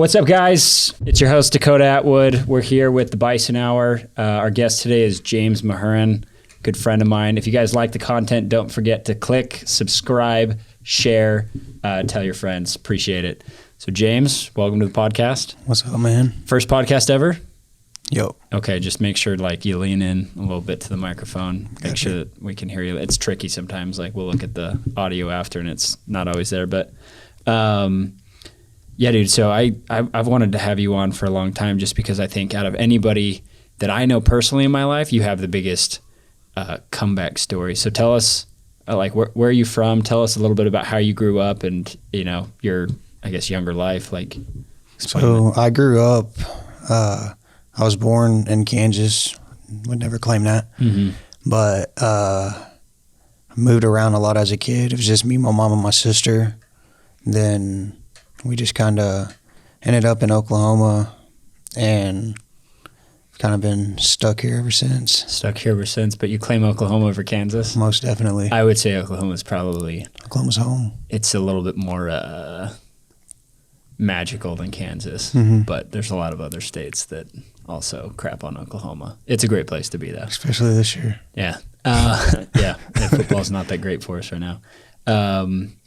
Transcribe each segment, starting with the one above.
What's up, guys? It's your host, Dakota Atwood. We're here with the Bison Hour. Our guest today is James Mahurin, good friend of mine. If you guys like the content, don't forget to click, subscribe, share, tell your friends. Appreciate it. So, James, welcome to the podcast. What's up, man? First podcast ever? Yo. Okay, just make sure you lean in a little bit to the microphone. Make sure that we can hear you. It's tricky sometimes. We'll look at the audio after, and it's not always there. But yeah, dude. So I've wanted to have you on for a long time, just because I think out of anybody that I know personally in my life, you have the biggest comeback story. So tell us, where are you from? Tell us a little bit about how you grew up and your, I guess, younger life. So I grew up. I was born in Kansas. Would never claim that, but I moved around a lot as a kid. It was just me, my mom, and my sister. Then we just kind of ended up in Oklahoma and kind of been stuck here ever since. But you claim Oklahoma over Kansas? Most definitely. I would say Oklahoma's home. It's a little bit more magical than Kansas, but there's a lot of other states that also crap on Oklahoma. It's a great place to be, though. Especially this year. Yeah. Yeah, football's not that great for us right now,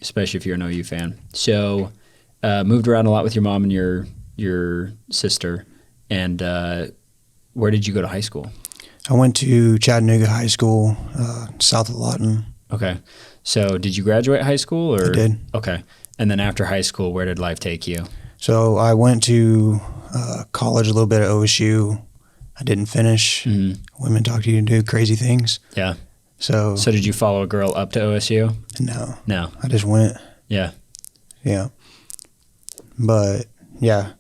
especially if you're an OU fan. So moved around a lot with your mom and your sister. And where did you go to high school? I went to Chattanooga High School, south of Lawton. Okay. So did you graduate high school? Or? I did. Okay. And then after high school, where did life take you? So I went to college a little bit at OSU. I didn't finish. Women talk to you and do crazy things. Yeah. So did you follow a girl up to OSU? No. I just went. Yeah. Yeah. But yeah,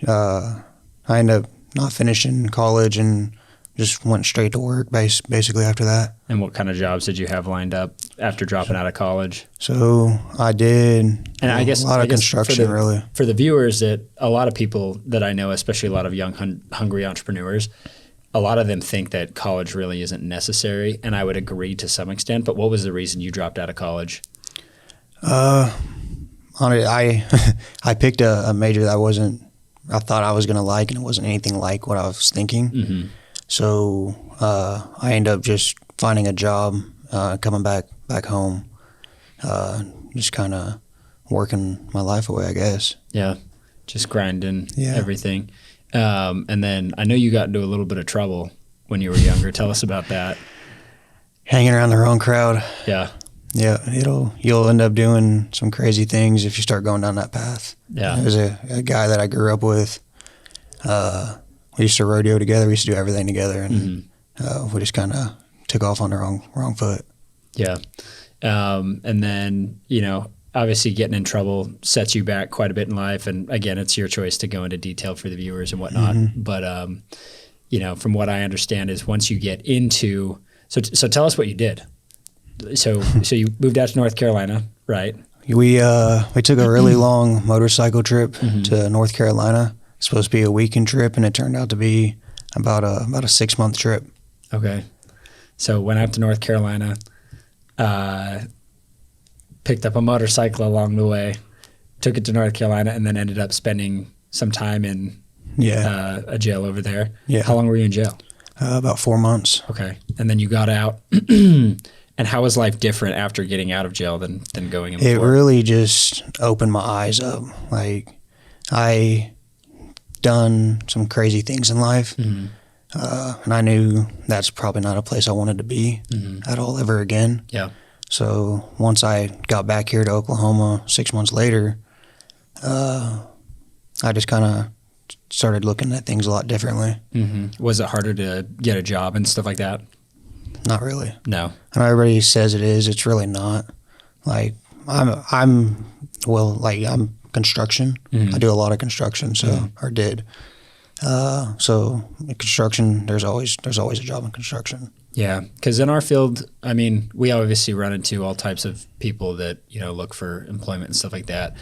I ended up not finishing college and just went straight to work basically after that. And what kind of jobs did you have lined up after dropping out of college? So I did I guess a lot of construction, really. For the viewers, that a lot of people that I know, especially a lot of young, hungry entrepreneurs, a lot of them think that college really isn't necessary, and I would agree to some extent. But what was the reason you dropped out of college? I picked a major that I thought I was going to like, and it wasn't anything like what I was thinking. So I ended up just finding a job, coming back home, just kind of working my life away, I guess. Yeah, just grinding everything. And then I know you got into a little bit of trouble when you were younger. Tell us about that. Hanging around the wrong crowd. Yeah. Yeah, you'll end up doing some crazy things if you start going down that path. Yeah. There's a guy that I grew up with. We used to rodeo together. We used to do everything together, and we just kind of took off on the wrong foot. Yeah. And then, obviously getting in trouble sets you back quite a bit in life. And again, it's your choice to go into detail for the viewers and whatnot. But, from what I understand is once you get into, so tell us what you did. So you moved out to North Carolina, right? We took a really long motorcycle trip to North Carolina. It's supposed to be a weekend trip, and it turned out to be about a 6-month trip. Okay. So went out to North Carolina, picked up a motorcycle along the way, took it to North Carolina, and then ended up spending some time in a jail over there. Yeah. How long were you in jail? About 4 months. Okay. And then you got out. And how was life different after getting out of jail than going in before? It really just opened my eyes up. I done some crazy things in life, and I knew that's probably not a place I wanted to be at all ever again. Yeah. So once I got back here to Oklahoma 6 months later, I just kind of started looking at things a lot differently. Was it harder to get a job and stuff like that? Not really. No. I know everybody says it is. It's really not. I'm construction. I do a lot of construction, or did. So in construction, there's always a job in construction. Yeah, because in our field, I mean, we obviously run into all types of people that look for employment and stuff like that.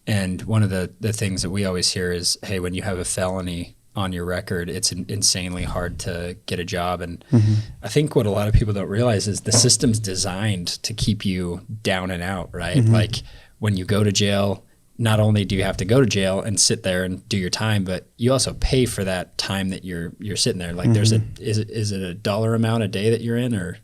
And one of the things that we always hear is, hey, when you have a felony on your record, it's insanely hard to get a job. And I think what a lot of people don't realize is the system's designed to keep you down and out, right? Like when you go to jail, not only do you have to go to jail and sit there and do your time, but you also pay for that time that you're sitting there. Like is it a dollar amount a day that you're in, or?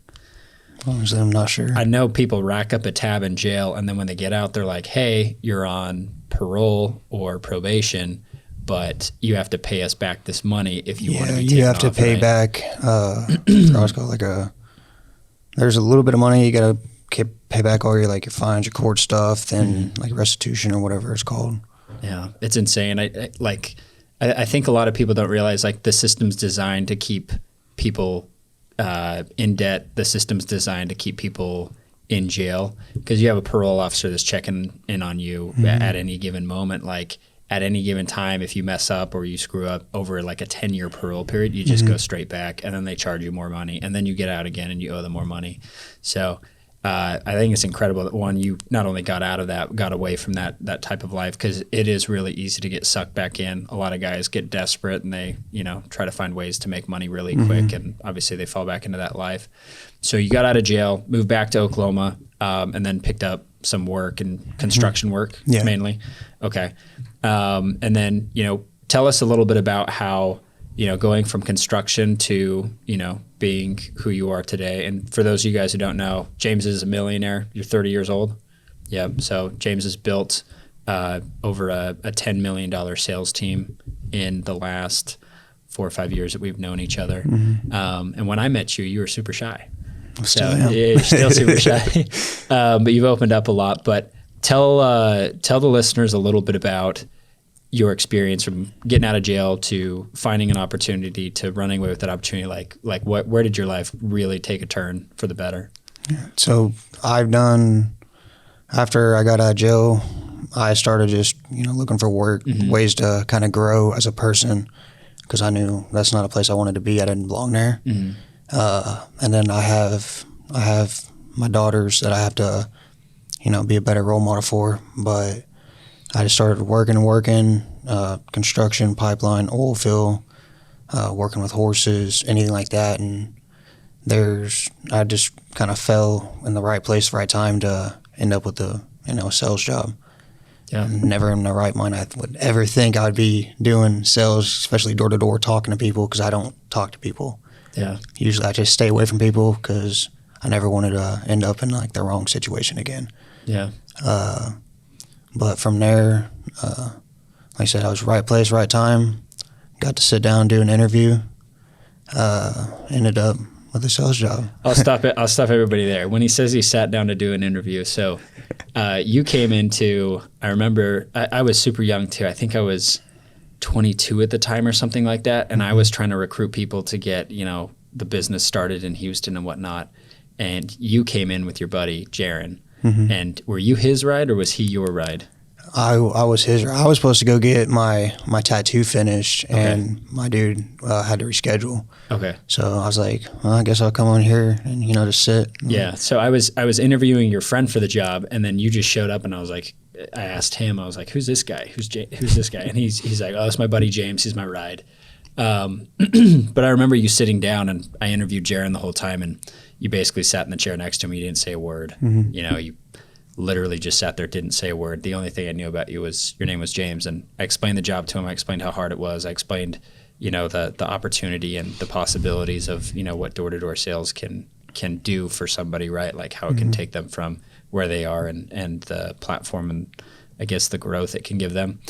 Honestly, I'm not sure. I know people rack up a tab in jail, and then when they get out, they're like, hey, you're on parole or probation, but you have to pay us back this money if you want to be taken off. You have to pay back, there's a little bit of money you got to pay back all your fines, your court stuff, then like restitution or whatever it's called. Yeah, it's insane. I think a lot of people don't realize like the system's designed to keep people in debt. The system's designed to keep people in jail because you have a parole officer that's checking in on you at any given moment. Like at any given time, if you mess up or you screw up over like a 10-year parole period, you just go straight back, and then they charge you more money, and then you get out again and you owe them more money. So I think it's incredible that one, you not only got out of that, got away from that type of life, because it is really easy to get sucked back in. A lot of guys get desperate and they, try to find ways to make money really quick, and obviously they fall back into that life. So you got out of jail, moved back to Oklahoma, and then picked up some work and construction work mainly. Okay. And then, tell us a little bit about how, going from construction to, being who you are today. And for those of you guys who don't know, James is a millionaire. You're 30 years old. Yeah. So James has built over a $10 million sales team in the last 4 or 5 years that we've known each other. And when I met you, you were super shy. You're still super shy. But you've opened up a lot. But tell the listeners a little bit about your experience from getting out of jail to finding an opportunity to running away with that opportunity. Like where did your life really take a turn for the better? So after I got out of jail, I started just, looking for work, ways to kind of grow as a person, because I knew that's not a place I wanted to be. I didn't belong there. And then I have my daughters that I have to, be a better role model for. But I just started working, construction, pipeline, oil field, working with horses, anything like that. And I just kind of fell in the right place, right time to end up with a sales job. Yeah. Never in the right mind I would ever think I would be doing sales, especially door to door, talking to people, because I don't talk to people. Yeah. Usually I just stay away from people because I never wanted to end up in like the wrong situation again. Yeah. But from there, like I said, I was right place, right time. Got to sit down and do an interview. Ended up with a sales job. I'll stop everybody there. When he says he sat down to do an interview, so you came into, I remember, I was super young too. I think I was 22 at the time or something like that. And I was trying to recruit people to get, the business started in Houston and whatnot. And you came in with your buddy, Jaron. And were you his ride or was he your ride? I was his ride. I was supposed to go get my tattoo finished, and my dude had to reschedule. Okay. So I was like, well, I guess I'll come on here and, just sit. Yeah. So I was interviewing your friend for the job, and then you just showed up, and I was like, I asked him, I was like, who's this guy? Who's this guy? And he's like, oh, it's my buddy James. He's my ride. But I remember you sitting down, and I interviewed Jaron the whole time, and you basically sat in the chair next to him. You didn't say a word. You literally just sat there, didn't say a word. The only thing I knew about you was your name was James, and I explained the job to him. I explained how hard it was. I explained, the opportunity and the possibilities of, what door-to-door sales can do for somebody, right? Like how it can take them from where they are and the platform and I guess the growth it can give them.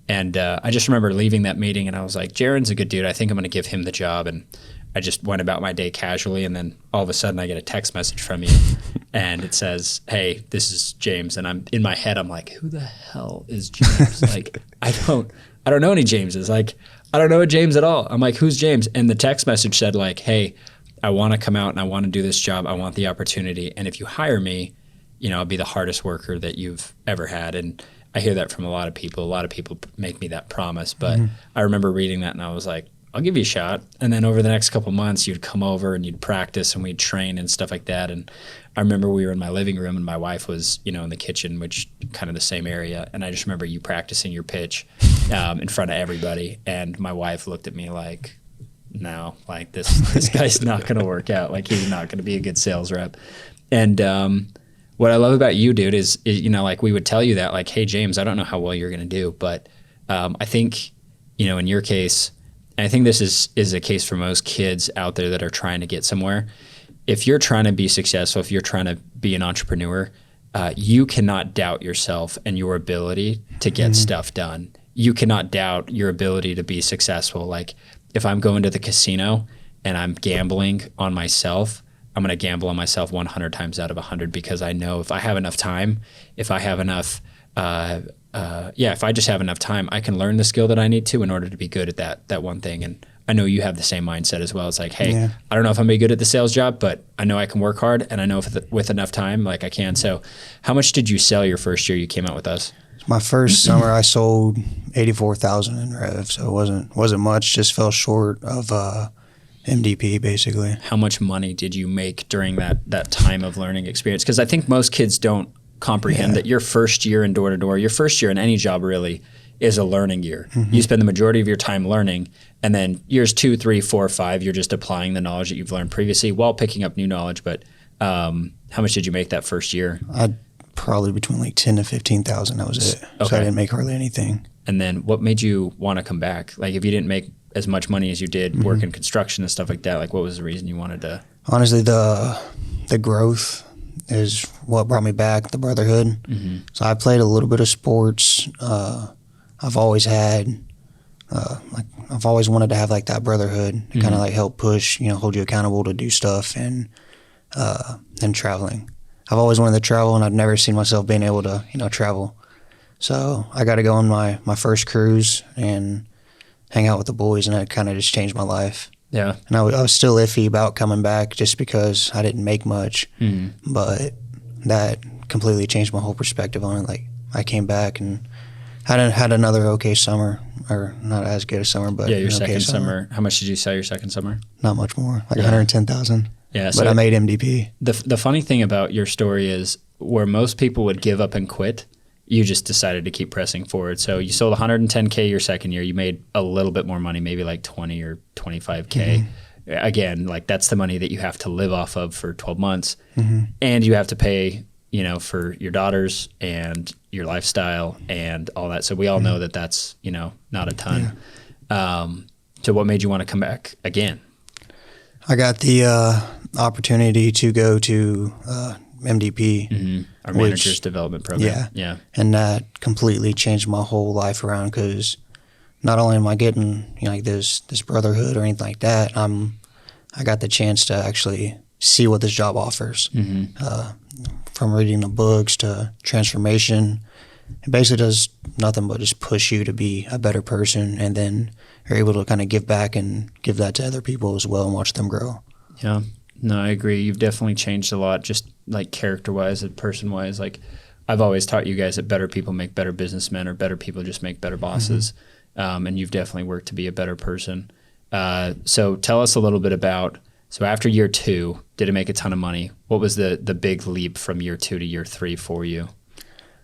And I just remember leaving that meeting, and I was like, Jaron's a good dude. I think I'm going to give him the job. And I just went about my day casually, and then all of a sudden I get a text message from you, and it says, hey, this is James. And I'm in my head, I'm like, who the hell is James? Like, I don't know any Jameses. Like, I don't know a James at all. I'm like, who's James? And the text message said like, hey, I want to come out and I want to do this job. I want the opportunity. And if you hire me, I'll be the hardest worker that you've ever had. And I hear that from a lot of people. A lot of people make me that promise. But I remember reading that, and I was like, I'll give you a shot. And then over the next couple of months, you'd come over and you'd practice and we'd train and stuff like that. And I remember we were in my living room and my wife was, in the kitchen, which kind of the same area. And I just remember you practicing your pitch in front of everybody. And my wife looked at me like, no, like this guy's not going to work out. Like he's not going to be a good sales rep. And What I love about you, dude, is, you know, like we would tell you that, like, hey, James, I don't know how well you're going to do, but I think, you know, in your case, and I think this is a case for most kids out there that are trying to get somewhere. If you're trying to be successful, if you're trying to be an entrepreneur, you cannot doubt yourself and your ability to get stuff done. You cannot doubt your ability to be successful. Like, if I'm going to the casino and I'm gambling on myself, I'm going to gamble on myself 100 times out of 100, because I know if I have enough time, if I have enough, if I just have enough time, I can learn the skill that I need to in order to be good at that one thing. And I know you have the same mindset as well. It's like, hey, I don't know if I'm going to be good at the sales job, but I know I can work hard, and I know if with enough time, like I can. So how much did you sell your first year you came out with us? My first summer, I sold 84,000 in rev, so it wasn't much. Just fell short of MDP, basically. How much money did you make during that time of learning experience? Because I think most kids don't comprehend that your first year in door-to-door, your first year in any job really, is a learning year. You spend the majority of your time learning, and then years 2, 3, 4, 5, you're just applying the knowledge that you've learned previously while picking up new knowledge. But how much did you make that first year? I'd probably between like 10 to 15,000. That was it. Okay. So I didn't make hardly anything. And then what made you want to come back? Like, if you didn't make as much money as you did work in construction and stuff like that, like what was the reason you wanted to? Honestly, the growth is what brought me back, the brotherhood. So I played a little bit of sports. I've always had, I've always wanted to have like that brotherhood, kind of like help push, you know, hold you accountable to do stuff, and traveling. I've always wanted to travel, and I've never seen myself being able to, you know, travel. So I got to go on my first cruise and hang out with the boys, and it kind of just changed my life. Yeah. And I was still iffy about coming back just because I didn't make much, but that completely changed my whole perspective on it. Like, I came back and had another okay summer, or not as good a summer, but your second summer. How much did you sell your second summer? Not much more, like 110,000. Yeah, but I made MDP. The funny thing about your story is, where most people would give up and quit, you just decided to keep pressing forward. So you sold 110K your second year. You made a little bit more money, maybe like 20 or 25K. Again, like that's the money that you have to live off of for 12 months. And you have to pay, you know, for your daughters and your lifestyle and all that. So we all know that that's, you know, not a ton. So what made you want to come back again? I got the opportunity to go to MDP, our manager's development program. Yeah. And that completely changed my whole life around, because not only am I getting, you know, like this brotherhood or anything like that, I got the chance to actually see what this job offers. From reading the books to transformation, it basically does nothing but just push you to be a better person, and then you're able to kind of give back and give that to other people as well and watch them grow. Yeah. No, I agree. You've definitely changed a lot, just like character-wise and person-wise. Like, I've always taught you guys that better people make better businessmen, or better people just make better bosses. And you've definitely worked to be a better person. So tell us a little bit about, so after year 2, did it make a ton of money? What was the big leap from year 2 to year 3 for you?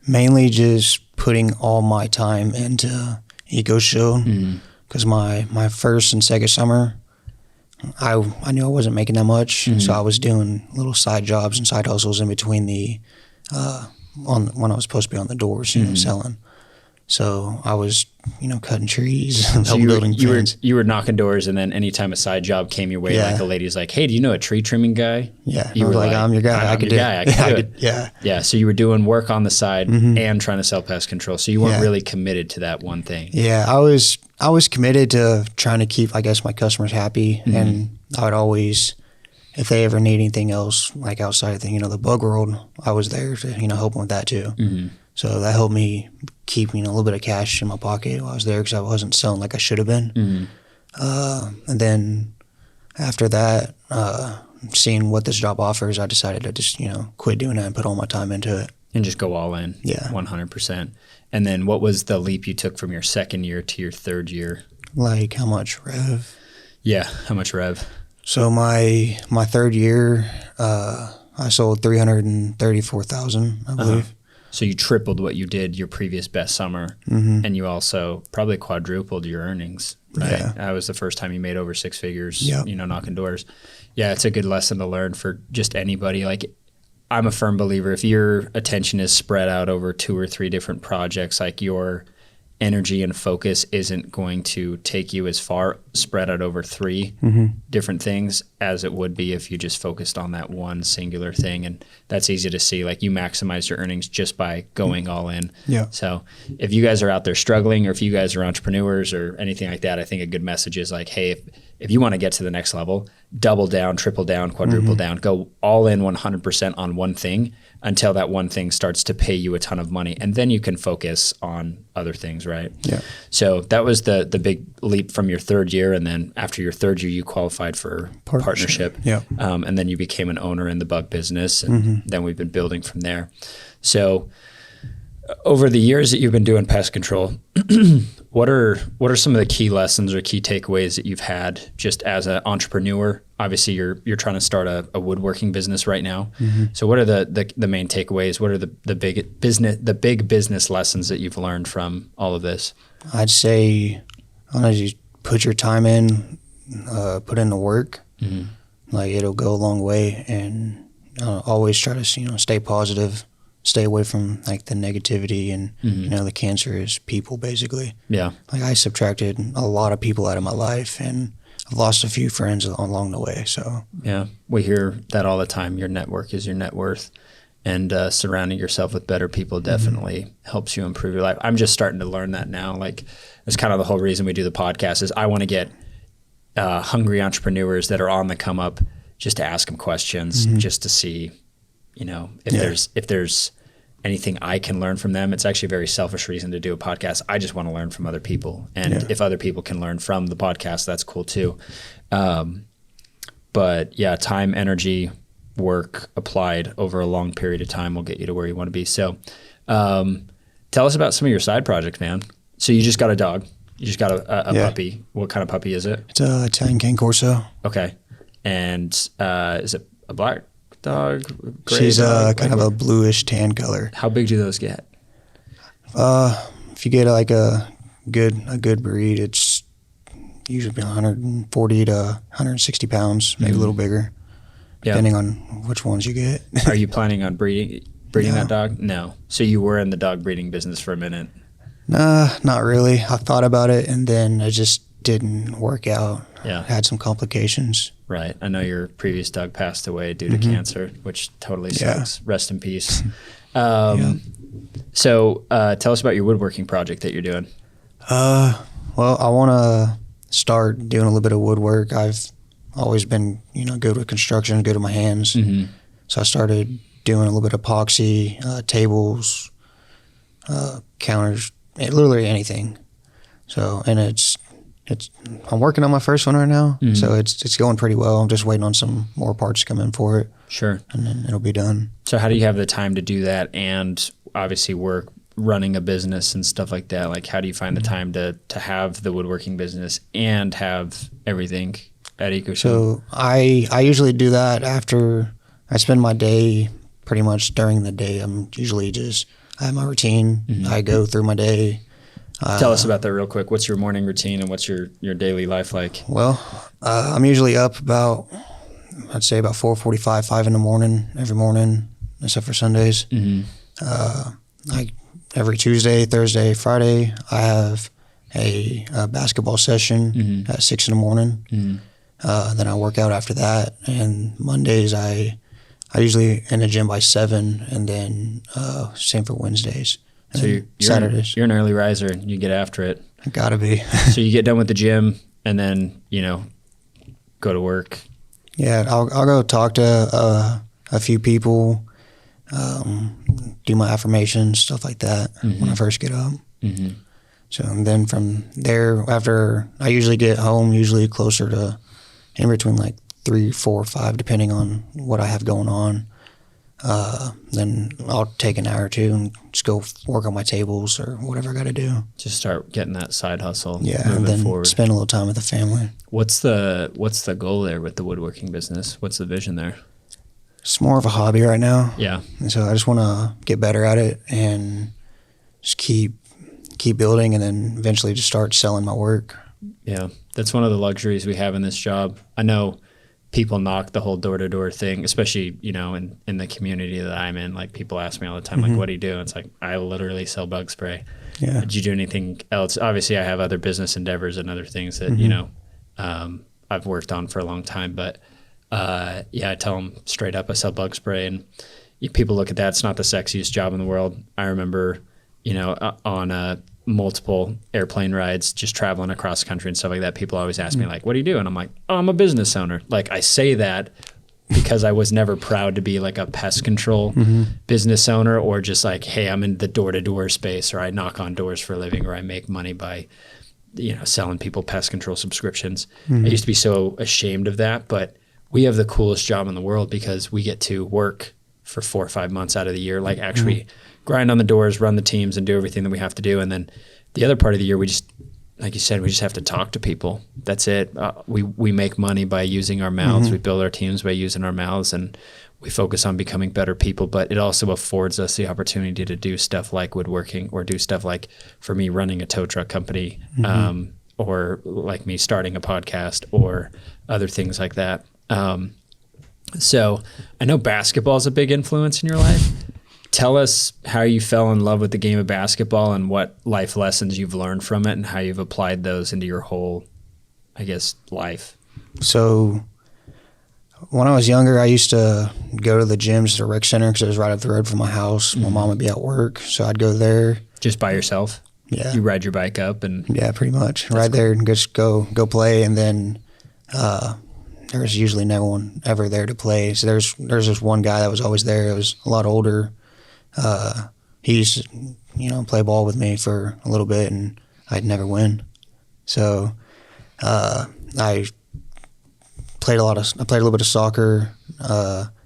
Mainly just putting all my time into EcoShield, because my first and second summer, I knew I wasn't making that much, so I was doing little side jobs and side hustles in between the when I was supposed to be on the doors, you know, selling. So I was, you know, cutting trees, so building fence. You were knocking doors, and then anytime a side job came your way, like the lady's like, "Hey, do you know a tree trimming guy?" Yeah, you were like, "I'm your guy. I could do it." Yeah. So you were doing work on the side and trying to sell pest control. So you weren't really committed to that one thing. Yeah, I was committed to trying to keep, I guess, my customers happy, and I would always, if they ever need anything else, like outside of the, you know, the bug world, I was there to, you know, help them with that too. So that helped me keep, you know, a little bit of cash in my pocket while I was there, because I wasn't selling like I should have been. And then after that, seeing what this job offers, I decided to just, you know, quit doing that and put all my time into it. And just go all in. Yeah. 100%. And then what was the leap you took from your second year to your third year? Like how much rev? Yeah, how much rev? So my third year, I sold 334,000, I believe. So you tripled what you did your previous best summer, and you also probably quadrupled your earnings, right? Yeah. That was the first time you made over 6 figures, you know, knocking doors. Yeah, it's a good lesson to learn for just anybody. Like, I'm a firm believer, if your attention is spread out over 2 or 3 different projects, like your energy and focus isn't going to take you as far spread out over 3 different things as it would be if you just focused on that one singular thing. And that's easy to see. Like, you maximize your earnings just by going all in. Yeah. So if you guys are out there struggling, or if you guys are entrepreneurs or anything like that, I think a good message is like, hey, if you want to get to the next level, double down, triple down, quadruple down, go all in 100% on one thing until that one thing starts to pay you a ton of money. And then you can focus on other things, right? Yeah. So that was the big leap from your 3rd year. And then after your 3rd year, you qualified for partnership. Yeah. And then you became an owner in the bug business. And then we've been building from there. So over the years that you've been doing pest control, what are some of the key lessons or key takeaways that you've had just as an entrepreneur? Obviously, you're trying to start a woodworking business right now. So what are the main takeaways? What are the big business lessons that you've learned from all of this? I'd say, honestly, put your time in, put in the work. Like, it'll go a long way, and always try to stay positive. Stay away from like the negativity and the cancer is people, basically. Yeah. Like, I subtracted a lot of people out of my life, and I've lost a few friends along the way. So yeah, we hear that all the time. Your network is your net worth, and surrounding yourself with better people definitely helps you improve your life. I'm just starting to learn that now. Like, that's kind of the whole reason we do the podcast is I want to get hungry entrepreneurs that are on the come up, just to ask them questions, just to see, if there's anything I can learn from them. It's actually a very selfish reason to do a podcast. I just want to learn from other people. And if other people can learn from the podcast, that's cool too. But yeah, time, energy, work applied over a long period of time will get you to where you want to be. So tell us about some of your side projects, man. So you just got a dog. You just got a puppy. What kind of puppy is it? It's a Italian Cane Corso. Okay. And is it a black dog? She's kind of a bluish tan color. How big do those get? If you get like a good breed, it's usually 140 to 160 pounds, maybe a little bigger, depending on which ones you get. Are you planning on breeding that dog? No. So you were in the dog breeding business for a minute? Nah, not really. I thought about it, and then it just didn't work out. Yeah. Had some complications. Right. I know your previous dog passed away due to cancer, which totally sucks. Rest in peace. So tell us about your woodworking project that you're doing. Well, I want to start doing a little bit of woodwork. I've always been, good with construction, good with my hands. So I started doing a little bit of epoxy, tables, counters, literally anything. So, and I'm working on my first one right now, so it's going pretty well. I'm just waiting on some more parts to come in for it. Sure. And then it'll be done. So how do you have the time to do that and obviously work, running a business and stuff like that? Like, how do you find the time to have the woodworking business and have everything at EcoShield? So I usually do that after I spend my day, pretty much during the day. I have my routine. I go through my day. Tell us about that real quick. What's your morning routine and what's your daily life like? Well, I'm usually up about 4:45, 5 in the morning every morning, except for Sundays. Every Tuesday, Thursday, Friday, I have a basketball session at 6 in the morning. Then I work out after that. And Mondays, I usually in the gym by 7, and then same for Wednesdays. So you're Saturdays. You're an early riser and you get after it. I gotta be. So you get done with the gym and then, go to work. Yeah, I'll go talk to a few people, do my affirmations, stuff like that when I first get up. So and then from there, after I usually get home, usually closer to in between like 3, 4, 5, depending on what I have going on. Then I'll take an hour or two and just go work on my tables or whatever I got to do. Just start getting that side hustle. Yeah, and then forward. Spend a little time with the family. What's the goal there with the woodworking business? What's the vision there? It's more of a hobby right now. Yeah. And so I just want to get better at it and just keep building, and then eventually just start selling my work. Yeah, that's one of the luxuries we have in this job. I know people knock the whole door-to-door thing, especially, you know, in the community that I'm in. Like, people ask me all the time, like, what do you do? It's like, I literally sell bug spray. Yeah. Did you do anything else? Obviously, I have other business endeavors and other things that, you know, I've worked on for a long time. But, yeah, I tell them straight up, I sell bug spray. And people look at that. It's not the sexiest job in the world. I remember, you know, on multiple airplane rides, just traveling across the country and stuff like that, people always ask me, like, what do you do? And I'm like, oh, I'm a business owner. Like, I say that because I was never proud to be like a pest control business owner, or just like, hey, I'm in the door-to-door space, or I knock on doors for a living, or I make money by, you know, selling people pest control subscriptions. I used to be so ashamed of that, but we have the coolest job in the world because we get to work for 4 or 5 months out of the year, like actually grind on the doors, run the teams, and do everything that we have to do. And then the other part of the year, we just, like you said, we just have to talk to people. That's it. We make money by using our mouths. We build our teams by using our mouths, and we focus on becoming better people. But it also affords us the opportunity to do stuff like woodworking, or do stuff like, for me, running a tow truck company, or like me starting a podcast, or other things like that. So I know basketball is a big influence in your life. Tell us how you fell in love with the game of basketball, and what life lessons you've learned from it, and how you've applied those into your whole, I guess, life. So when I was younger, I used to go to the gyms, the rec center, because it was right up the road from my house. My mom would be at work, so I'd go there. Just by yourself? Yeah. You ride your bike up and... Yeah, pretty much. Right there and just go play, and then there was usually no one ever there to play. So there's this one guy that was always there. It was a lot older. He used to, you know, play ball with me for a little bit, and I'd never win. So I played a little bit of soccer,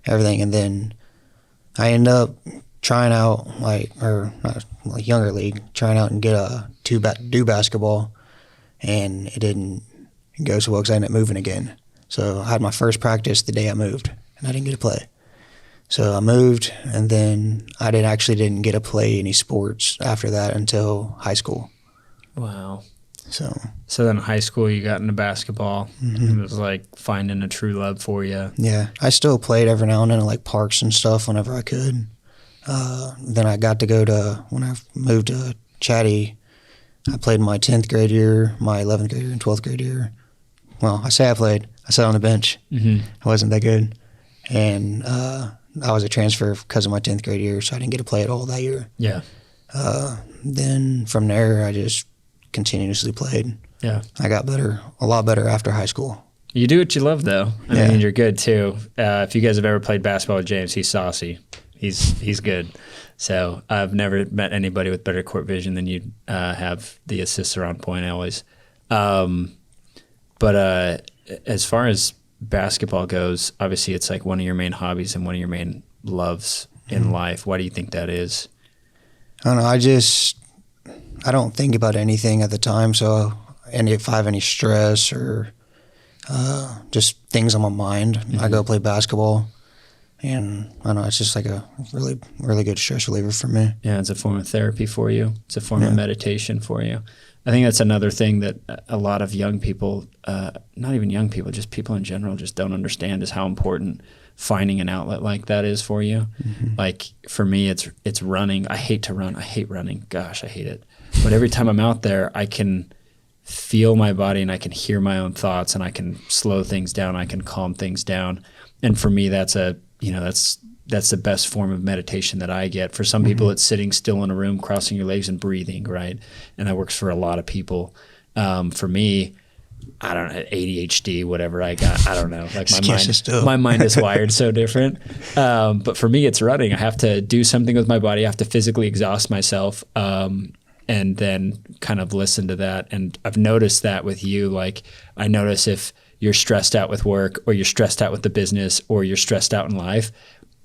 everything, and then I ended up trying out younger league, trying out and get do basketball, and it didn't go so well because I ended up moving again. So I had my first practice the day I moved, and I didn't get to play. So I moved, and then I didn't get to play any sports after that until high school. Wow. So then in high school, you got into basketball. It was like finding a true love for you. Yeah, I still played every now and then at like parks and stuff whenever I could. Then I got to go to, when I moved to Chatty, I played my 10th grade year, my 11th grade year, and 12th grade year. Well, I say I played. I sat on the bench. I wasn't that good. And I was a transfer because of my 10th grade year, so I didn't get to play at all that year. Yeah. Then from there, I just continuously played. Yeah. I got better, a lot better after high school. You do what you love, though. I mean, you're good, too. If you guys have ever played basketball with James, he's saucy. He's good. So I've never met anybody with better court vision than you have. The assists are on point always. But as far as basketball goes, obviously it's like one of your main hobbies and one of your main loves in life. Why do you think that is? I don't know. I don't think about anything at the time. So, and if I have any stress or just things on my mind, I go play basketball. And I don't know, it's just like a really, really good stress reliever for me. Yeah, it's a form of therapy for you. It's a form of meditation for you. I think that's another thing that a lot of young people, not even young people, just people in general, just don't understand, is how important finding an outlet like that is for you. Like for me, it's running. I hate to run. I hate running. Gosh, I hate it. But every time I'm out there, I can feel my body and I can hear my own thoughts, and I can slow things down. I can calm things down. And for me, that's the best form of meditation that I get. For some people, it's sitting still in a room, crossing your legs and breathing, right? And that works for a lot of people. For me, I don't know, ADHD, whatever I got, I don't know. Like my mind is wired so different. But for me, it's running. I have to do something with my body. I have to physically exhaust myself, and then kind of listen to that. And I've noticed that with you. Like I notice if you're stressed out with work, or you're stressed out with the business, or you're stressed out in life,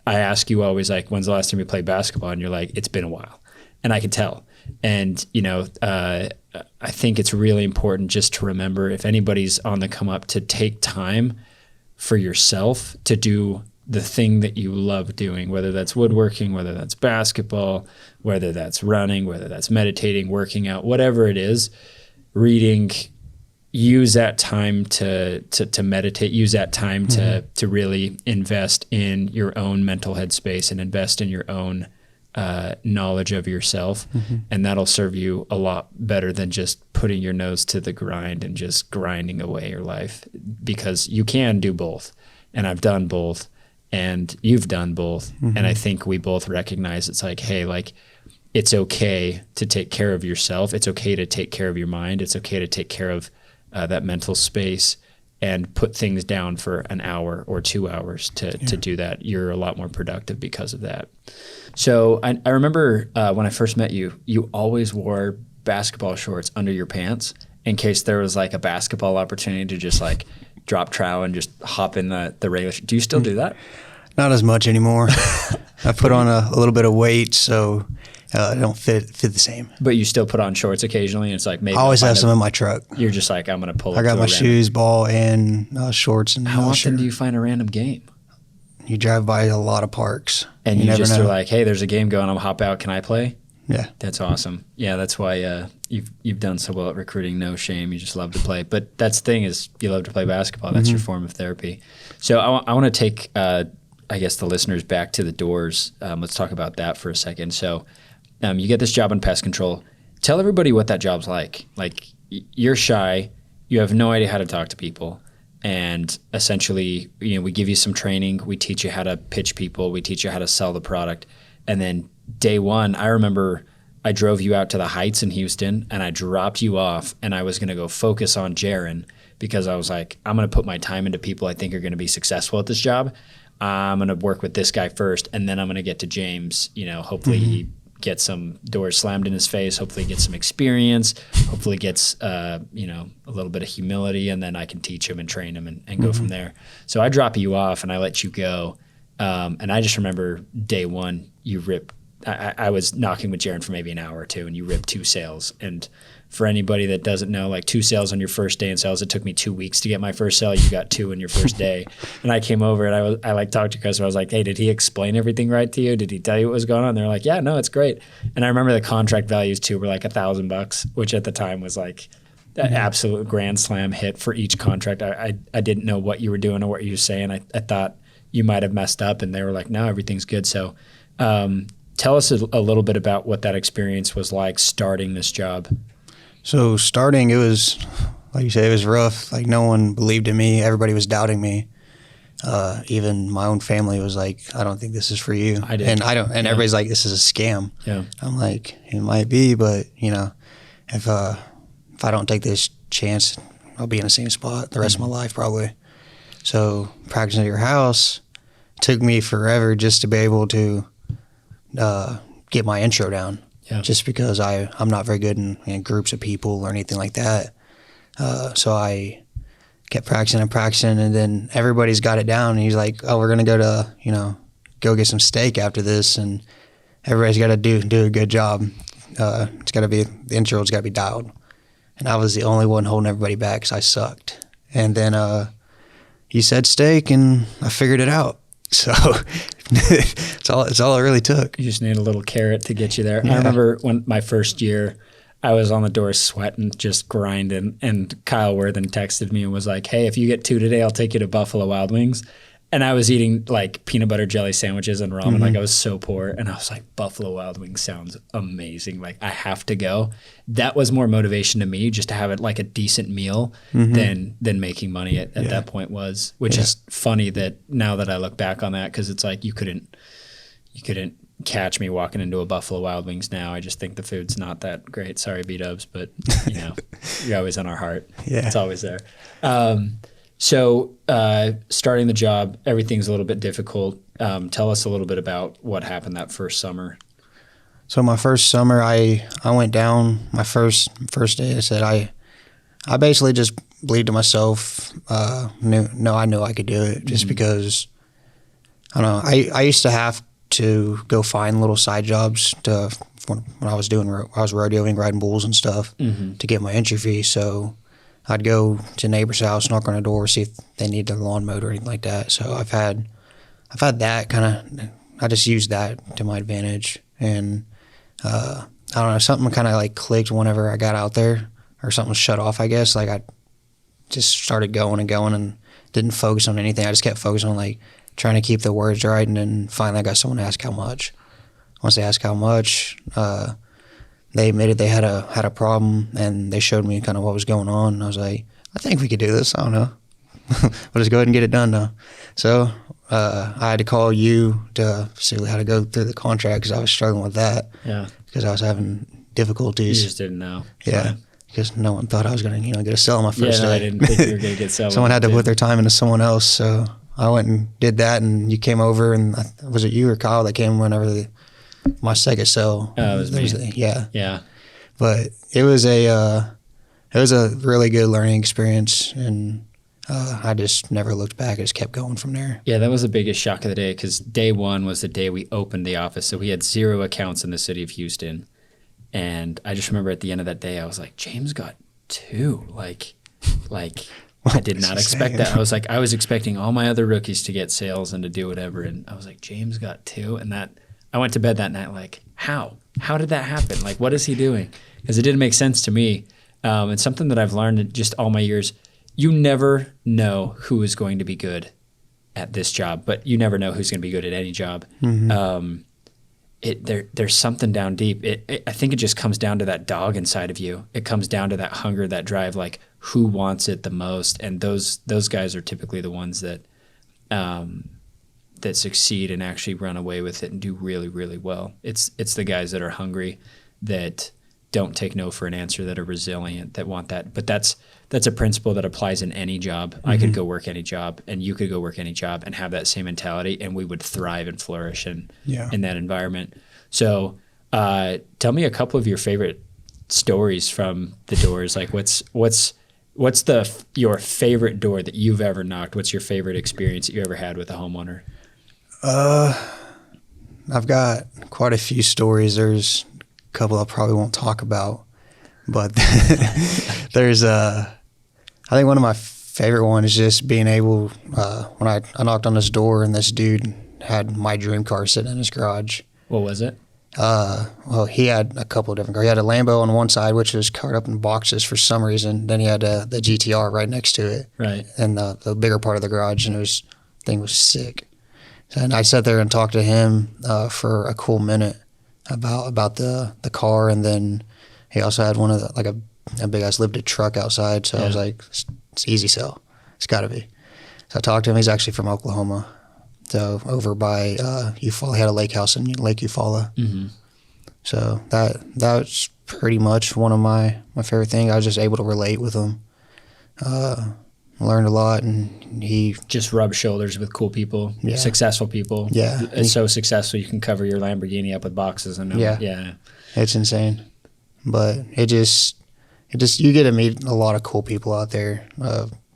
I ask you always, like, when's the last time you played basketball? And you're like, it's been a while. And I can tell. And, I think it's really important just to remember, if anybody's on the come up, to take time for yourself to do the thing that you love doing, whether that's woodworking, whether that's basketball, whether that's running, whether that's meditating, working out, whatever it is, reading, use that time to meditate, use that time to really invest in your own mental headspace and invest in your own knowledge of yourself. And that'll serve you a lot better than just putting your nose to the grind and just grinding away your life, because you can do both. And I've done both, and you've done both. And I think we both recognize it's like, hey, like, it's okay to take care of yourself. It's okay to take care of your mind. It's okay to take care of that mental space and put things down for an hour or 2 hours to do that. You're a lot more productive because of that. So I remember when I first met you, you always wore basketball shorts under your pants in case there was like a basketball opportunity to just like drop trowel and just hop in the regular. Do you still do that? Not as much anymore. I put on a little bit of weight, so I don't fit the same. But you still put on shorts occasionally, and it's like maybe I always have some in my truck. You're just like, I'm going to pull up. I got my shoes, ball, and shorts. And how often do you find a random game? You drive by a lot of parks. And you just are like, hey, there's a game going, I'm going to hop out. Can I play? Yeah. That's awesome. Yeah, that's why you've done so well at recruiting. No shame. You just love to play. But that's the thing is you love to play basketball. That's your form of therapy. So I want to take, I guess, the listeners back to the doors. Let's talk about that for a second. So you get this job in pest control. Tell everybody what that job's like. Like, you're shy. You have no idea how to talk to people. And essentially, we give you some training. We teach you how to pitch people. We teach you how to sell the product. And then day one, I remember I drove you out to the Heights in Houston, and I dropped you off, and I was going to go focus on Jaron because I was like, I'm going to put my time into people I think are going to be successful at this job. I'm going to work with this guy first, and then I'm going to get to James. Hopefully he gets some doors slammed in his face. Hopefully he gets some experience. Hopefully gets a little bit of humility, and then I can teach him and train him and go from there. So I drop you off, and I let you go. And I just remember day one, you ripped. I was knocking with Jaron for maybe an hour or two, and you ripped 2 sales. And for anybody that doesn't know, like 2 sales on your first day in sales, it took me 2 weeks to get my first sale. You got 2 in your first day. And I came over and I talked to a customer. I was like, hey, did he explain everything right to you? Did he tell you what was going on? They're like, yeah, no, it's great. And I remember the contract values too were like $1,000, which at the time was like an absolute grand slam hit for each contract. I didn't know what you were doing or what you were saying. I thought you might have messed up, and they were like, no, everything's good. So tell us a little bit about what that experience was like starting this job. So starting, it was, like you say, it was rough. Like, no one believed in me. Everybody was doubting me. Even my own family was like, I don't think this is for you. I did. And everybody's like, this is a scam. Yeah. I'm like, it might be, but if I don't take this chance, I'll be in the same spot the rest of my life probably. So practicing at your house took me forever just to be able to get my intro down. Yeah. Just because I'm not very good in groups of people or anything like that. So I kept practicing and practicing, and then everybody's got it down. And he's like, oh, we're going to go to, go get some steak after this, and everybody's got to do a good job. It's got to be, the intro's got to be dialed. And I was the only one holding everybody back because I sucked. And then he said steak, and I figured it out. So it's all it really took. You just need a little carrot to get you there. Yeah. I remember when my first year, I was on the door sweating, just grinding, and Kyle Worthen texted me and was like, hey, if you get 2 today, I'll take you to Buffalo Wild Wings. And I was eating like peanut butter jelly sandwiches and ramen. Like, I was so poor. And I was like, Buffalo Wild Wings sounds amazing. Like, I have to go. That was more motivation to me, just to have it like a decent meal than making money at that point was, which is funny that now that I look back on that, because it's like you couldn't catch me walking into a Buffalo Wild Wings now. I just think the food's not that great. Sorry, B-dubs, but you're always in our heart. Yeah. It's always there. So starting the job, everything's a little bit difficult. Tell us a little bit about what happened that first summer. So my first summer, I went down. My first day, I said I basically just believed in myself. I knew I could do it just because, I don't know, I used to have to go find little side jobs when I was rodeoing, riding bulls and stuff to get my entry fee. So I'd go to a neighbor's house, knock on a door, see if they need their lawn mowed or anything like that. So I've had that kind of, I just used that to my advantage. And I don't know, something kind of like clicked whenever I got out there, or something shut off, I guess. Like just started going and didn't focus on anything. I just kept focusing on like trying to keep the words right, and then finally I got someone to ask how much. Once they asked how much, they admitted they had a problem, and they showed me kind of what was going on. And I was like, I think we could do this. I don't know. We'll just go ahead and get it done now. So I had to call you to see how to go through the contract because I was struggling with that. Yeah. Because I was having difficulties. You just didn't know. Yeah. Because no one thought I was going to get a sell on my first day. I didn't think you were going to get sell. Someone had to put their time into someone else. So I went and did that, and you came over, and was it you or Kyle that came whenever my second sell? Oh, it was me. Yeah. Yeah. But it was a really good learning experience, and I just never looked back. I just kept going from there. Yeah, that was the biggest shock of the day because day one was the day we opened the office. So we had 0 accounts in the city of Houston. And I just remember at the end of that day, I was like, James got 2. Like I did not expect that. I was expecting all my other rookies to get sales and to do whatever. And I was like, James got 2. And I went to bed that night like, how? How did that happen? Like, what is he doing? Because it didn't make sense to me. And something that I've learned in just all my years, you never know who is going to be good at this job, but you never know who's going to be good at any job. Mm-hmm. There's something down deep. I think it just comes down to that dog inside of you. It comes down to that hunger, that drive, like who wants it the most. And those guys are typically the ones that succeed and actually run away with it and do really, really well. It's the guys that are hungry, that don't take no for an answer, that are resilient, that want that. But that's a principle that applies in any job. Mm-hmm. I could go work any job, and you could go work any job and have that same mentality, and we would thrive and flourish in that environment. So tell me a couple of your favorite stories from the doors. Like what's your favorite door that you've ever knocked? What's your favorite experience that you ever had with a homeowner? I've got quite a few stories. There's a couple I probably won't talk about, but there's I think one of my favorite one is just being able, when I knocked on this door and this dude had my dream car sitting in his garage. What was it? Well, he had a couple of different cars. He had a Lambo on one side, which was covered up in boxes for some reason. Then he had the GTR right next to it. Right. And the bigger part of the garage, and thing was sick. And I sat there and talked to him for a cool minute about the car, and then he also had one of a big ass lifted truck outside. So I was like, it's easy sell. It's got to be. So I talked to him. He's actually from Oklahoma, so over by Eufaula. He had a lake house in Lake Eufaula. Mm-hmm. So that's pretty much one of my favorite things. I was just able to relate with him. Learned a lot, and he just rubbed shoulders with cool people, successful people. Yeah, it's so successful you can cover your Lamborghini up with boxes and it's insane. But it just you get to meet a lot of cool people out there,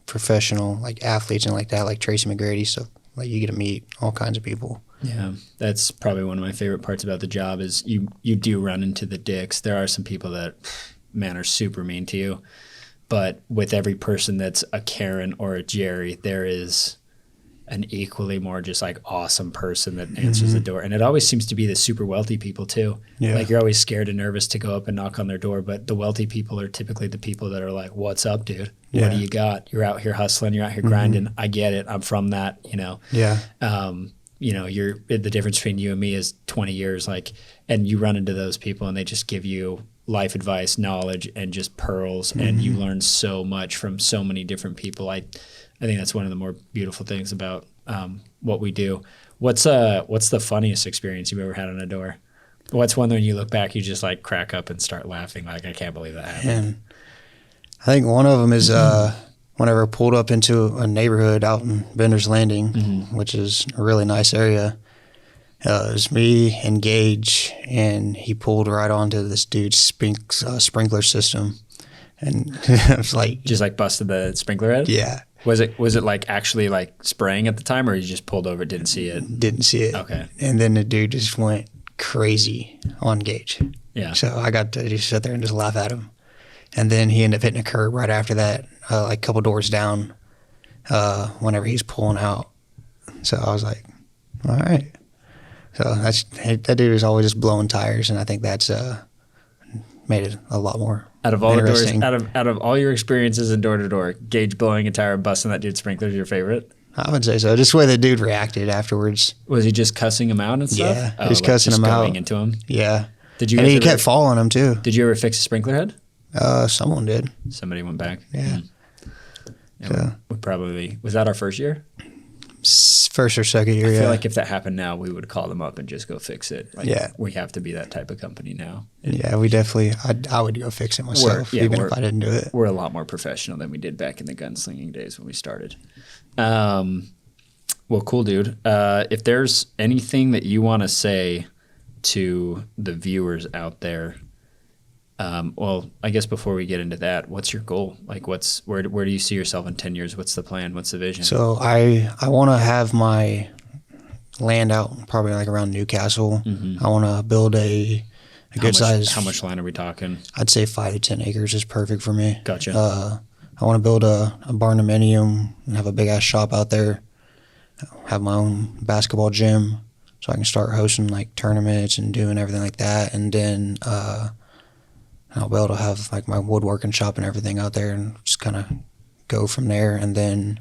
professional like athletes and like that, like Tracy McGrady. So like you get to meet all kinds of people. Yeah, that's probably one of my favorite parts about the job is you do run into the dicks. There are some people that, man, are super mean to you. But with every person that's a Karen or a Jerry, there is an equally more just like awesome person that answers the door. And it always seems to be the super wealthy people too. Yeah. Like you're always scared and nervous to go up and knock on their door. But the wealthy people are typically the people that are like, what's up, dude? What do you got? You're out here hustling. You're out here grinding. I get it. I'm from that, Yeah. You're the difference between you and me is 20 years. And you run into those people and they just give you life advice, knowledge, and just pearls, and you learn so much from so many different people. I think that's one of the more beautiful things about what we do. What's the funniest experience you've ever had on a door? What's one that when you look back, you just like crack up and start laughing? Like, I can't believe that happened. And I think one of them is whenever I pulled up into a neighborhood out in Bender's Landing, which is a really nice area. It was me and Gage, and he pulled right onto this dude's sprinkler system, and it was like just like busted the sprinkler head. Yeah. Was it like actually like spraying at the time, or you just pulled over, didn't see it? Didn't see it. Okay. And then the dude just went crazy on Gage. Yeah. So I got to just sit there and just laugh at him, and then he ended up hitting a curb right after that, like a couple doors down. Whenever he's pulling out, so I was like, all right. So that dude is always just blowing tires, and I think that's made it a lot more Out of all the doors, interesting. out of all your experiences in door to door, Gage blowing a tire, busting that dude's sprinkler is your favorite? I would say so. Just the way the dude reacted afterwards. Was he just cussing him out and stuff? Yeah, just cussing just him out. Going into him. Yeah. Did you? And guys he ever- kept following him too. Did you ever fix a sprinkler head? Someone did. Somebody went back. Yeah. Yeah, So- we probably was that our first year. First or second year, I yeah. feel like if that happened now, we would call them up and just go fix it. Like, Yeah. we have to be that type of company now. Yeah, we definitely. I would go fix it myself, even if I didn't do it. We're a lot more professional than we did back in the gunslinging days when we started. Well, cool, dude. If there's anything that you want to say to the viewers out there, well, I guess before we get into that, what's your goal? Like, where do you see yourself in 10 years? What's the plan? What's the vision? So I want to have my land out probably like around Newcastle. I want to build a good size. How much land are we talking? I'd say 5 to 10 acres is perfect for me. Gotcha. I want to build a barndominium and have a big ass shop out there. Have my own basketball gym so I can start hosting like tournaments and doing everything like that. And then I'll be able to have like my woodworking shop and everything out there and just kind of go from there. And then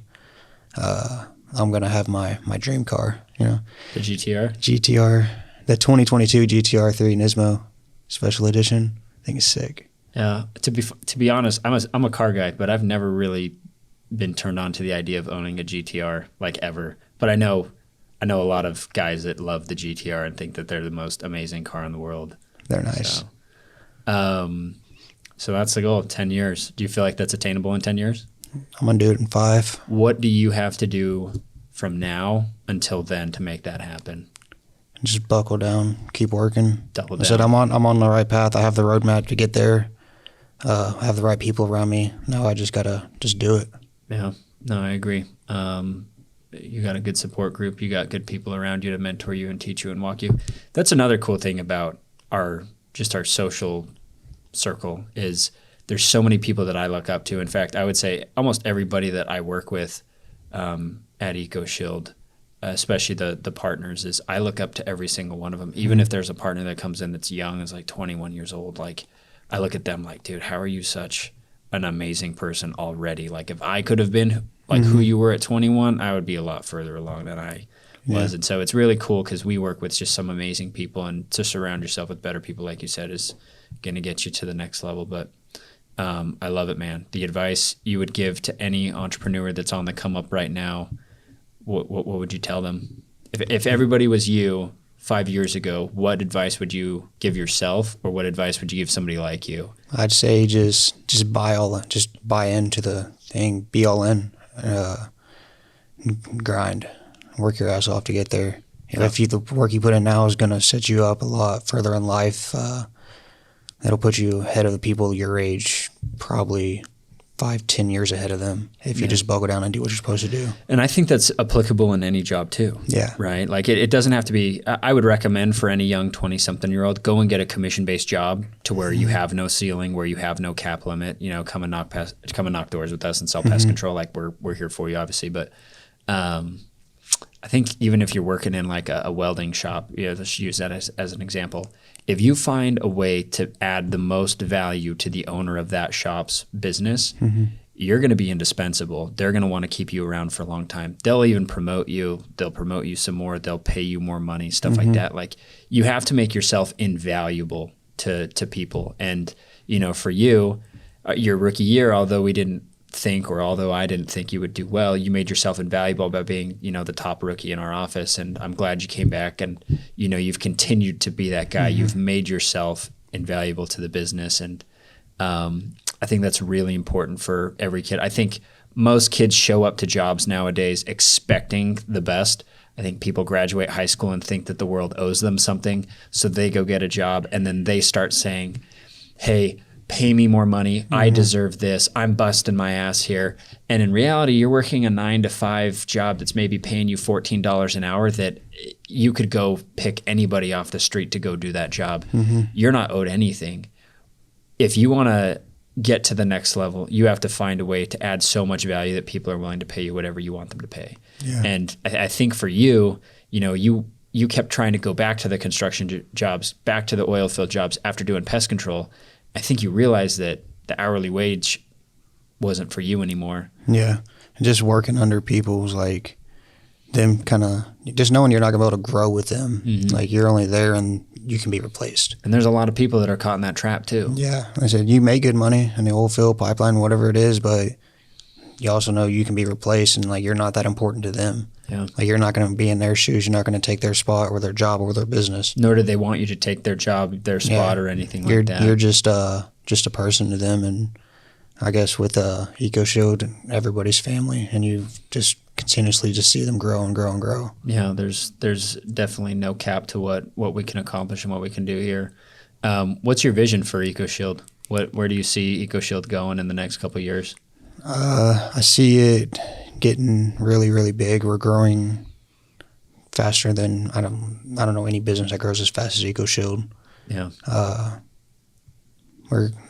I'm going to have my dream car, The GTR? GTR, the 2022 GTR 3 Nismo Special Edition. I think it's sick. Yeah. To be honest, I'm a car guy, but I've never really been turned on to the idea of owning a GTR like ever. But I know a lot of guys that love the GTR and think that they're the most amazing car in the world. They're nice. So that's the goal, 10 years. Do you feel like that's attainable in 10 years? I'm going to do it in 5. What do you have to do from now until then to make that happen? Just buckle down, keep working. Double I said down. I'm on the right path. I have the roadmap to get there. I have the right people around me. Now I just gotta do it. Yeah, no, I agree. You got a good support group. You got good people around you to mentor you and teach you and walk you. That's another cool thing about our social circle is there's so many people that I look up to. In fact, I would say almost everybody that I work with at EcoShield, especially the partners, is I look up to every single one of them. Even if there's a partner that comes in that's young, is like 21 years old, like I look at them like, dude, how are you such an amazing person already? Like if I could have been like who you were at 21, I would be a lot further along than I was. And so it's really cool because we work with just some amazing people, and to surround yourself with better people, like you said, is going to get you to the next level. But I love it, man. The advice you would give to any entrepreneur that's on the come up right now, what would you tell them? If everybody was you 5 years ago, what advice would you give yourself, or what advice would you give somebody like you? I'd say just buy into the thing, be all in, grind, work your ass off to get there. If the work you put in now is going to set you up a lot further in life, that'll put you ahead of the people your age, probably 5-10 years ahead of them if you just buckle down and do what you're supposed to do. And I think that's applicable in any job too. Yeah. Right? Like it doesn't have to be, I would recommend for any young 20-something-year-old, go and get a commission-based job to where you have no ceiling, where you have no cap limit, come and knock doors with us and sell pest control. Like we're here for you, obviously. But I think even if you're working in like a welding shop, let's use that as an example. If you find a way to add the most value to the owner of that shop's business, you're going to be indispensable. They're going to want to keep you around for a long time. They'll even promote you. They'll promote you some more. They'll pay you more money, stuff like that. Like you have to make yourself invaluable to people. And, for you, your rookie year, although I didn't think you would do well, you made yourself invaluable by being, the top rookie in our office. And I'm glad you came back and, you've continued to be that guy. You've made yourself invaluable to the business. And I think that's really important for every kid. I think most kids show up to jobs nowadays expecting the best. I think people graduate high school and think that the world owes them something. So they go get a job and then they start saying, hey, pay me more money. I deserve this. I'm busting my ass here. And in reality, you're working a 9-to-5 job that's maybe paying you $14 an hour that you could go pick anybody off the street to go do that job. You're not owed anything. If you want to get to the next level, you have to find a way to add so much value that people are willing to pay you whatever you want them to pay. Yeah. And I think for you, you kept trying to go back to the construction jobs, back to the oil field jobs after doing pest control. I think you realize that the hourly wage wasn't for you anymore. Yeah. And just working under people was like them kind of just knowing you're not going to be able to grow with them. Mm-hmm. Like you're only there and you can be replaced. And there's a lot of people that are caught in that trap too. Yeah. I said, you make good money in the oil field, pipeline, whatever it is, but you also know you can be replaced and like you're not that important to them. Yeah. Like you're not going to be in their shoes. You're not going to take their spot or their job or their business. Nor do they want you to take their job, their spot, or anything like that. You're just a person to them. And I guess with EcoShield, everybody's family, and you just continuously just see them grow and grow and grow. Yeah, there's definitely no cap to what we can accomplish and what we can do here. What's your vision for EcoShield? Where do you see EcoShield going in the next couple of years? I see it getting really, really big. We're growing faster than I don't know any business that grows as fast as EcoShield. Yeah. I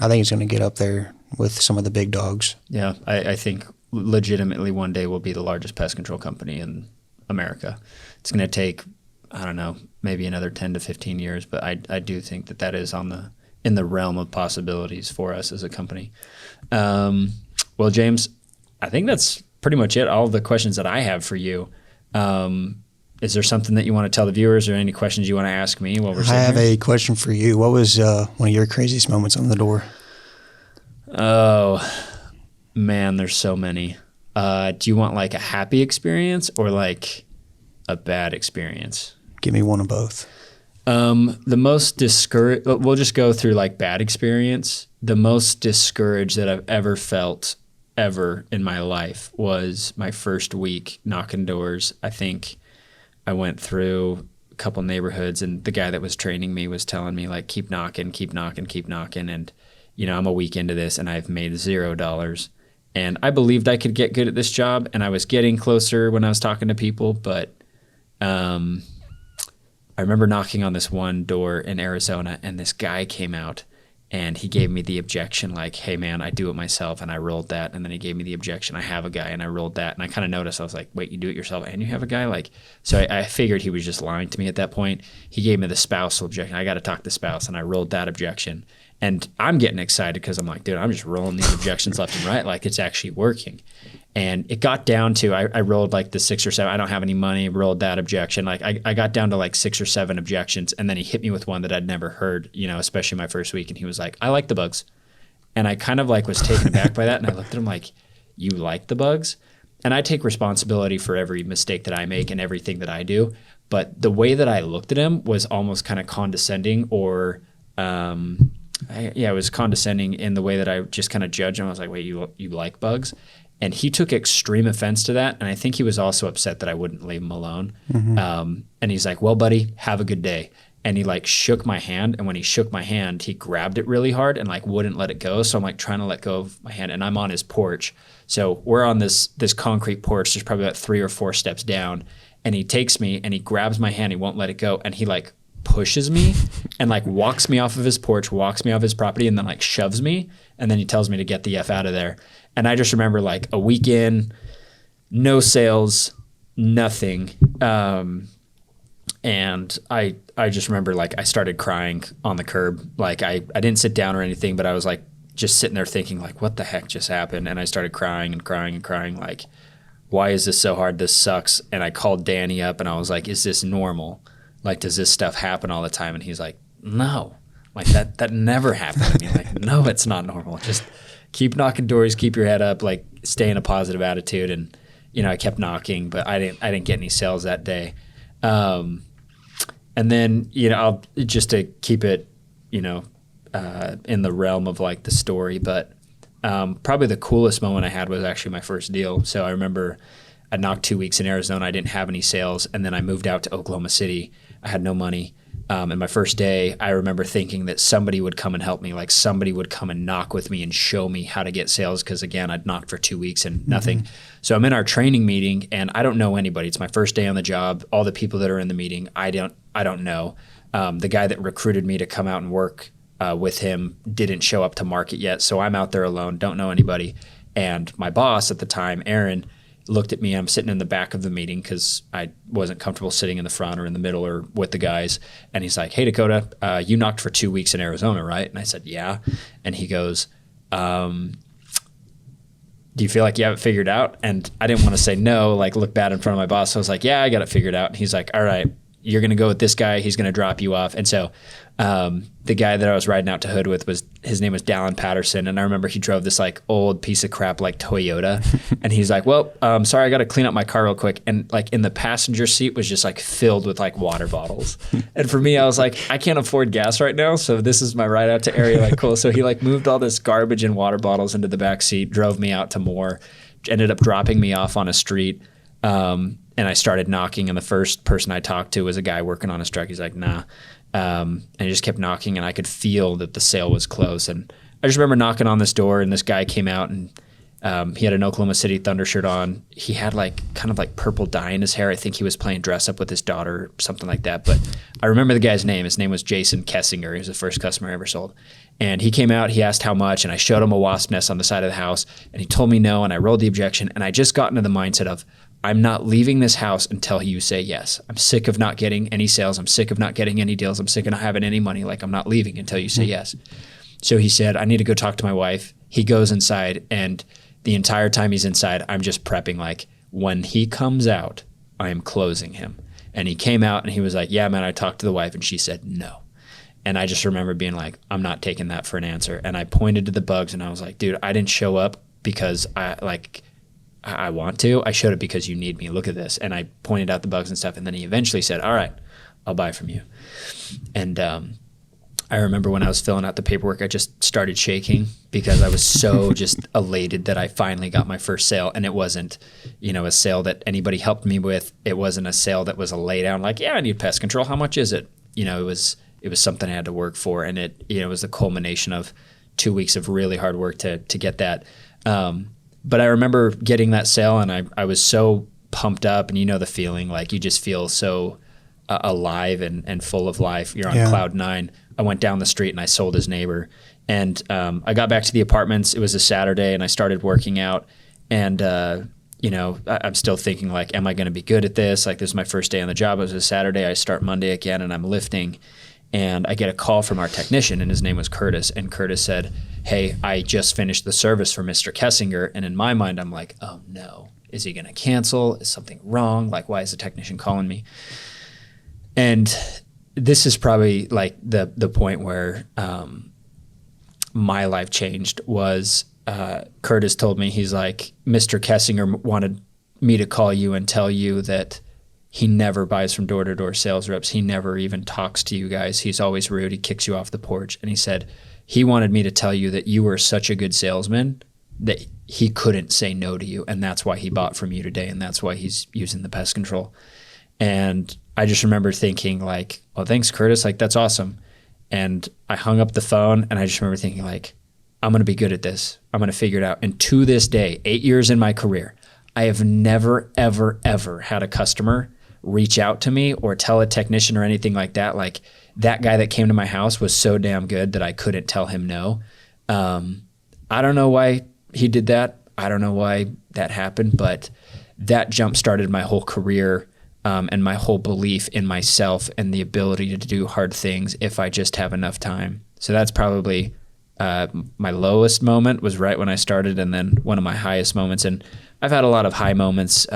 think it's going to get up there with some of the big dogs. Yeah, I think legitimately one day we'll be the largest pest control company in America. It's going to take, I don't know, maybe another 10 to 15 years, but I do think that is in the realm of possibilities for us as a company. Well, James, I think that's pretty much it. All the questions that I have for you. Is there something that you want to tell the viewers or any questions you want to ask me while we're sitting I have here? a question for you. What was one of your craziest moments on the door? Oh, man, there's so many. Do you want like a happy experience or like a bad experience? Give me one of both. The most discouraged, we'll just go through like bad experience. The most discouraged that I've ever felt ever in my life was my first week knocking doors. I think I went through a couple neighborhoods and the guy that was training me was telling me like, keep knocking, keep knocking, keep knocking. And, you know, I'm a week into this and I've made $0. And I believed I could get good at this job and I was getting closer when I was talking to people. But I remember knocking on this one door in Arizona and this guy came out and he gave me the objection like, hey man, I do it myself. And I rolled that. And then he gave me the objection. I have a guy and I rolled that. And I kind of noticed, I was like, wait, you do it yourself and you have a guy? Like, so I figured he was just lying to me at that point. He gave me the spousal objection. I got to talk to the spouse and I rolled that objection. And I'm getting excited because I'm like, dude, I'm just rolling these objections left and right. Like it's actually working. And it got down to, I rolled like the 6 or 7, I don't have any money, rolled that objection. Like I got down to like 6 or 7 objections. And then he hit me with one that I'd never heard, you know, especially my first week. And he was like, I like the bugs. And I kind of like was taken aback by that. And I looked at him like, you like the bugs? And I take responsibility for every mistake that I make and everything that I do. But the way that I looked at him was almost kind of condescending or, it was condescending in the way that I just kind of judged him. I was like, wait, you like bugs? And he took extreme offense to that. And I think he was also upset that I wouldn't leave him alone. Mm-hmm. And he's like, well, buddy, have a good day. And he like shook my hand. And when he shook my hand, he grabbed it really hard and like wouldn't let it go. So I'm like trying to let go of my hand and I'm on his porch. So we're on this concrete porch. There's probably about 3 or 4 steps down. And he takes me and he grabs my hand. He won't let it go. And he like pushes me and like walks me off of his porch, walks me off his property, and then like shoves me. And then he tells me to get the F out of there. And I just remember like a weekend, no sales, nothing. And I just remember like I started crying on the curb. Like I didn't sit down or anything, but I was like just sitting there thinking like, what the heck just happened? And I started crying and crying and crying like, why is this so hard? This sucks. And I called Danny up and I was like, is this normal? Like, does this stuff happen all the time? And he's like, no, like that never happened to me. Like, no, it's not normal. Just keep knocking doors, keep your head up, like stay in a positive attitude. And, you know, I kept knocking, but I didn't get any sales that day. And then, you know, just to keep it, you know, in the realm of like the story, but probably the coolest moment I had was actually my first deal. So I remember I knocked 2 weeks in Arizona. I didn't have any sales. And then I moved out to Oklahoma City. I had no money. And my first day, I remember thinking that somebody would come and help me, like somebody would come and knock with me and show me how to get sales. Because again, I'd knocked for 2 weeks and nothing. Mm-hmm. So I'm in our training meeting and I don't know anybody. It's my first day on the job. All the people that are in the meeting, I don't know. The guy that recruited me to come out and work with him didn't show up to market yet. So I'm out there alone, don't know anybody. And my boss at the time, Aaron, looked at me. I'm sitting in the back of the meeting because I wasn't comfortable sitting in the front or in the middle or with the guys. And he's like, hey, Dakota, you knocked for 2 weeks in Arizona, right? And I said, yeah. And he goes, do you feel like you have it figured out? And I didn't want to say no, like look bad in front of my boss. So I was like, yeah, I got it figured out. And he's like, all right, you're going to go with this guy. He's going to drop you off. And so the guy that I was riding out to Hood with his name was Dallin Patterson. And I remember he drove this like old piece of crap like Toyota. And he's like, well, sorry, I got to clean up my car real quick. And like in the passenger seat was just like filled with like water bottles. And for me, I was like, I can't afford gas right now. So this is my ride out to area. Like, cool. So he like moved all this garbage and water bottles into the back seat, drove me out to Moore, ended up dropping me off on a street. And I started knocking, and the first person I talked to was a guy working on his truck. He's like, nah. And he just kept knocking, and I could feel that the sale was close. And I just remember knocking on this door, and this guy came out, and he had an Oklahoma City Thunder shirt on. He had like kind of like purple dye in his hair. I think he was playing dress up with his daughter, something like that. But I remember the guy's name. His name was Jason Kessinger. He was the first customer I ever sold. And he came out, he asked how much, and I showed him a wasp nest on the side of the house, and he told me no, and I rolled the objection. And I just got into the mindset of, I'm not leaving this house until you say yes. I'm sick of not getting any sales. I'm sick of not getting any deals. I'm sick of not having any money. Like, I'm not leaving until you say yes. So he said, I need to go talk to my wife. He goes inside, and the entire time he's inside, I'm just prepping. Like, when he comes out, I am closing him. And he came out, and he was like, yeah, man, I talked to the wife, and she said no. And I just remember being like, I'm not taking that for an answer. And I pointed to the bugs, and I was like, dude, I didn't show up because I want to. I showed up because you need me. Look at this. And I pointed out the bugs and stuff. And then he eventually said, all right, I'll buy from you. And I remember when I was filling out the paperwork, I just started shaking because I was so just elated that I finally got my first sale. And it wasn't, a sale that anybody helped me with. It wasn't a sale that was a lay down like, yeah, I need pest control. How much is it? It was something I had to work for. And it was the culmination of 2 weeks of really hard work to get that. But I remember getting that sale, and I was so pumped up, and the feeling, like you just feel so alive and full of life. You're on cloud nine. I went down the street and I sold his neighbor. And I got back to the apartments. It was a Saturday, and I started working out. And, I'm still thinking, like, am I going to be good at this? Like, this is my first day on the job. It was a Saturday. I start Monday again, and I'm lifting. And I get a call from our technician, and his name was Curtis. And Curtis said, hey, I just finished the service for Mr. Kessinger. And in my mind, I'm like, oh no, is he going to cancel? Is something wrong? Like, why is the technician calling me? And this is probably like the point where my life changed was Curtis told me, he's like, Mr. Kessinger wanted me to call you and tell you that he never buys from door-to-door sales reps. He never even talks to you guys. He's always rude. He kicks you off the porch. And he said he wanted me to tell you that you were such a good salesman that he couldn't say no to you. And that's why he bought from you today. And that's why he's using the pest control. And I just remember thinking like, oh, thanks, Curtis. Like, that's awesome. And I hung up the phone, and I just remember thinking like, I'm going to be good at this. I'm going to figure it out. And to this day, 8 years in my career, I have never, ever, ever had a customer reach out to me or tell a technician or anything like that. Like, that guy that came to my house was so damn good that I couldn't tell him no. I don't know why he did that. I don't know why that happened, but that jump started my whole career and my whole belief in myself and the ability to do hard things if I just have enough time. So that's probably my lowest moment was right when I started, and then one of my highest moments. And I've had a lot of high moments,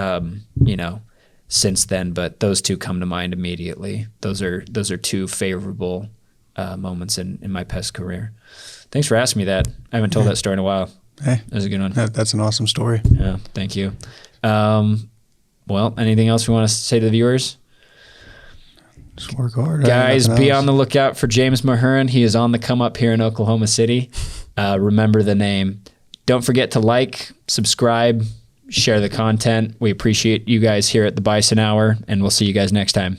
since then, but those two come to mind immediately. Those are two favorable moments in my pest career. Thanks for asking me that. I haven't told that story in a while. Hey, that was a good one. That's an awesome story. Yeah, thank you. Well, anything else we want to say to the viewers? Just work hard. Guys, be on the lookout for James Mahurin. He is on the come up here in Oklahoma City. Remember the name. Don't forget to like, subscribe, share the content. We appreciate you guys here at the Bison Hour, and we'll see you guys next time.